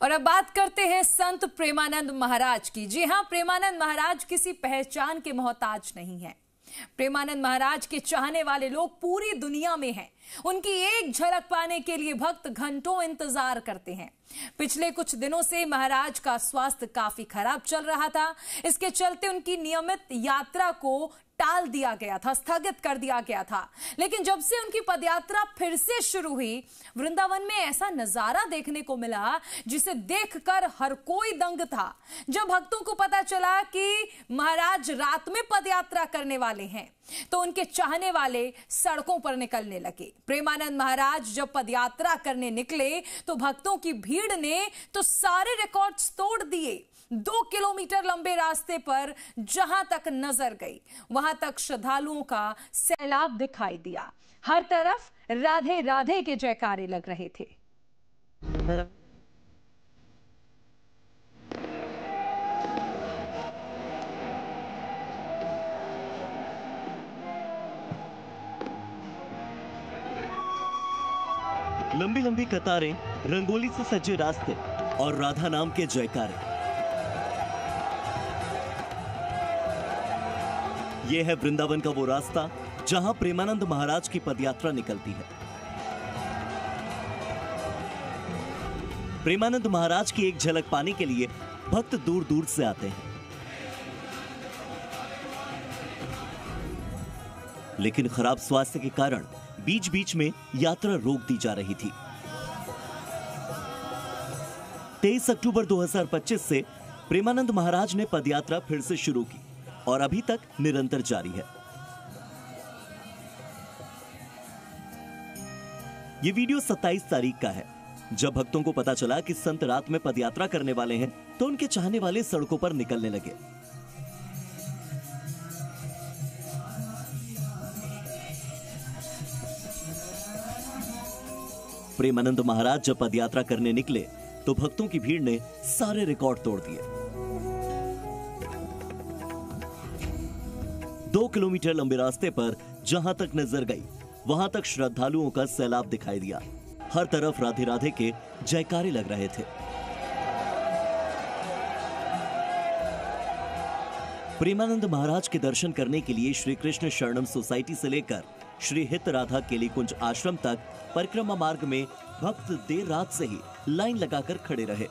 और अब बात करते हैं संत प्रेमानंद महाराज की। जी हां, प्रेमानंद महाराज किसी पहचान के मोहताज नहीं हैं। प्रेमानंद महाराज के चाहने वाले लोग पूरी दुनिया में हैं। उनकी एक झलक पाने के लिए भक्त घंटों इंतजार करते हैं। पिछले कुछ दिनों से महाराज का स्वास्थ्य काफी खराब चल रहा था। इसके चलते उनकी नियमित यात्रा को टाल दिया गया था, स्थगित कर दिया गया था। लेकिन जब से उनकी पदयात्रा फिर से शुरू हुई, वृंदावन में ऐसा नजारा देखने को मिला जिसे देखकर हर कोई दंग था। जब भक्तों को पता चला कि महाराज रात में पदयात्रा करने वाले हैं, तो उनके चाहने वाले सड़कों पर निकलने लगे। प्रेमानंद महाराज जब पदयात्रा करने निकले तो भक्तों की भीड़ ने तो सारे रिकॉर्ड्स तोड़ दिए। 2 किलोमीटर लंबे रास्ते पर जहां तक नजर गई, वहां तक श्रद्धालुओं का सैलाब दिखाई दिया। हर तरफ राधे राधे के जयकारे लग रहे थे। लंबी लंबी कतारें, रंगोली से सजे रास्ते और राधा नाम के जयकारे। यह है वृंदावन का वो रास्ता जहां प्रेमानंद महाराज की पदयात्रा निकलती है। प्रेमानंद महाराज की एक झलक पाने के लिए भक्त दूर दूर से आते हैं। लेकिन खराब स्वास्थ्य के कारण बीच बीच में यात्रा रोक दी जा रही थी। 23 अक्टूबर 2025 से प्रेमानंद महाराज ने पदयात्रा फिर से शुरू की और अभी तक निरंतर जारी है। ये वीडियो 27 तारीख का है। जब भक्तों को पता चला कि संत रात में पदयात्रा करने वाले हैं, तो उनके चाहने वाले सड़कों पर निकलने लगे। प्रेमानंद महाराज जब पदयात्रा करने निकले तो भक्तों की भीड़ ने सारे रिकॉर्ड तोड़ दिए। 2 किलोमीटर लंबे रास्ते पर जहां तक नजर गई, वहां तक श्रद्धालुओं का सैलाब दिखाई दिया। हर तरफ राधे राधे के जयकारे लग रहे थे। प्रेमानंद महाराज के दर्शन करने के लिए श्री कृष्ण शरणम सोसाइटी से लेकर श्री हित राधा केली कुंज आश्रम तक परिक्रमा मार्ग में भक्त देर रात से ही लाइन लगाकर खड़े रहे।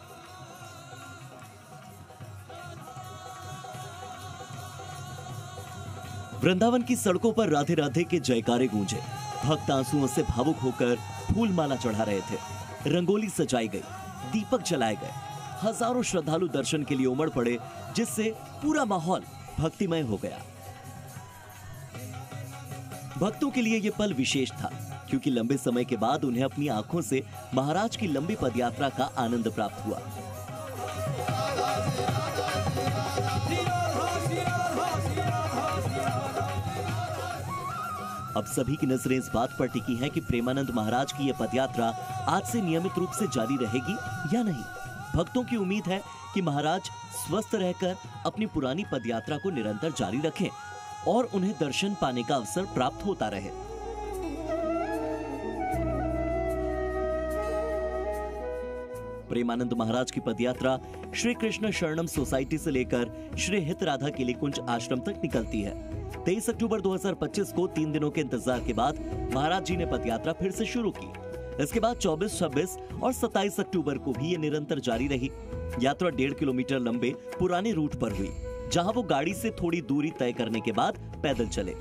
वृंदावन की सड़कों पर राधे राधे के जयकारे गूंजे। भक्त आंसुओं से भावुक होकर फूल माला चढ़ा रहे थे। रंगोली सजाई गई, दीपक जलाए गए। हजारों श्रद्धालु दर्शन के लिए उमड़ पड़े, जिससे पूरा माहौल भक्तिमय हो गया। भक्तों के लिए यह पल विशेष था, क्योंकि लंबे समय के बाद उन्हें अपनी आंखों से महाराज की लंबी पदयात्रा का आनंद प्राप्त हुआ। अब सभी की नजरें इस बात पर टिकी हैं कि प्रेमानंद महाराज की यह पदयात्रा आज से नियमित रूप से जारी रहेगी या नहीं। भक्तों की उम्मीद है कि महाराज स्वस्थ रहकर अपनी पुरानी पदयात्रा को निरंतर जारी रखें और उन्हें दर्शन पाने का अवसर प्राप्त होता रहे। प्रेमानंद महाराज की पदयात्रा श्री कृष्ण शरणम सोसाइटी से लेकर श्री हित राधा केली कुंज आश्रम तक निकलती है। 23 अक्टूबर 2025 को 3 दिनों के इंतजार के बाद महाराज जी ने पदयात्रा फिर से शुरू की। इसके बाद 24, 26 और 27 अक्टूबर को भी ये निरंतर जारी रही। यात्रा 1.5 किलोमीटर लंबे पुराने रूट पर हुई, जहां वो गाड़ी से थोड़ी दूरी तय करने के बाद पैदल चले।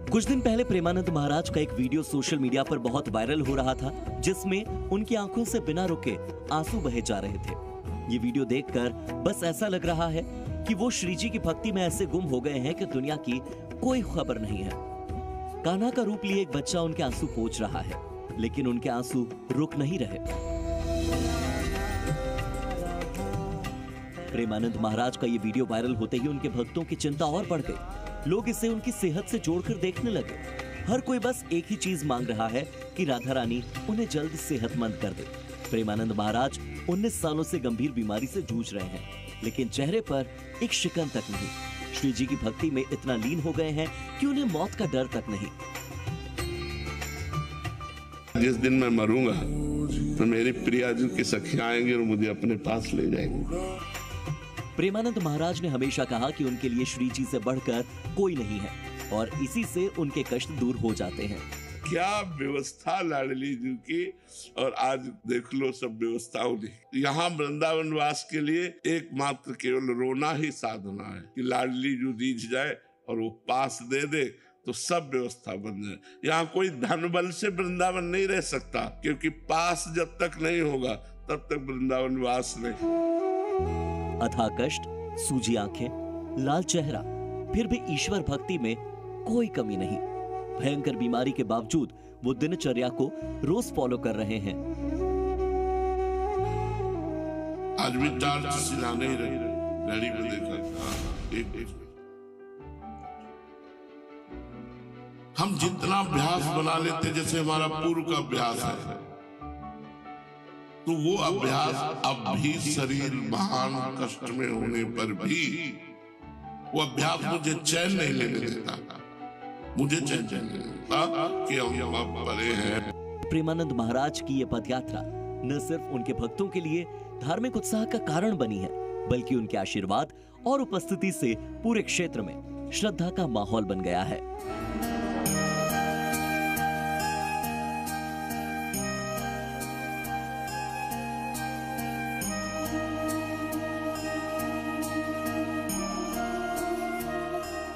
कुछ दिन पहले प्रेमानंद महाराज का एक वीडियो सोशल मीडिया पर बहुत वायरल हो रहा था, जिसमें उनकी आंखों से बिना रुके आंसू बहे जा रहे थे। ये वीडियो देखकर बस ऐसा लग रहा है कि वो श्री जी की भक्ति में ऐसे गुम हो गए हैं कि दुनिया की कोई खबर नहीं है। कान्हा का रूप लिए एक बच्चा उनके आंसू पोंछ रहा है, लेकिन उनके आंसू रुक नहीं रहे। प्रेमानंद महाराज का ये वीडियो वायरल होते ही उनके भक्तों की चिंता और बढ़ गई। लोग इसे उनकी सेहत से जोड़कर देखने लगे। हर कोई बस एक ही चीज मांग रहा है कि राधा रानी उन्हें जल्द सेहतमंद कर दे। प्रेमानंद महाराज 19 सालों से गंभीर बीमारी से जूझ रहे हैं, लेकिन चेहरे पर एक शिकन तक नहीं। श्री जी की भक्ति में इतना लीन हो गए हैं कि उन्हें मौत का डर तक नहीं। जिस दिन मैं मरूंगा तो मेरी प्रिया जी की सखियां आएंगी और मुझे अपने पास ले जाएंगी। प्रेमानंद महाराज ने हमेशा कहा कि उनके लिए श्री जी से बढ़कर कोई नहीं है और इसी से उनके कष्ट दूर हो जाते हैं। क्या व्यवस्था लाडली जी की, और आज देख लो सब व्यवस्थाओं ने। यहाँ वृंदावन वास के लिए एकमात्र केवल रोना ही साधना है कि लाडली जी रीझ जाए और वो पास दे दे तो सब व्यवस्था बन जाए। यहाँ कोई धन बल से वृंदावन नहीं रह सकता, क्योंकि पास जब तक नहीं होगा तब तक वृंदावन वास नहीं। अथाह कष्ट, सूजी आंखें, लाल चेहरा, फिर भी ईश्वर भक्ति में कोई कमी नहीं। भयंकर बीमारी के बावजूद वो दिनचर्या को रोज फॉलो कर रहे हैं। आज भी टार्च सिलाने ही रही, घड़ी को देखा एक हम जितना अभ्यास बना लेते, जैसे हमारा पूर्व का अभ्यास है, तो वो अभ्यास अब भी शरीर महान कष्ट में होने पर भी वो अभ्यास मुझे चैन नहीं लेने देता। मुझे चैन नहीं देता कि हम अब बड़े हैं। प्रेमानंद महाराज की ये पद यात्रा न सिर्फ उनके भक्तों के लिए धार्मिक उत्साह का कारण बनी है, बल्कि उनके आशीर्वाद और उपस्थिति से पूरे क्षेत्र में श्रद्धा का माहौल बन गया है।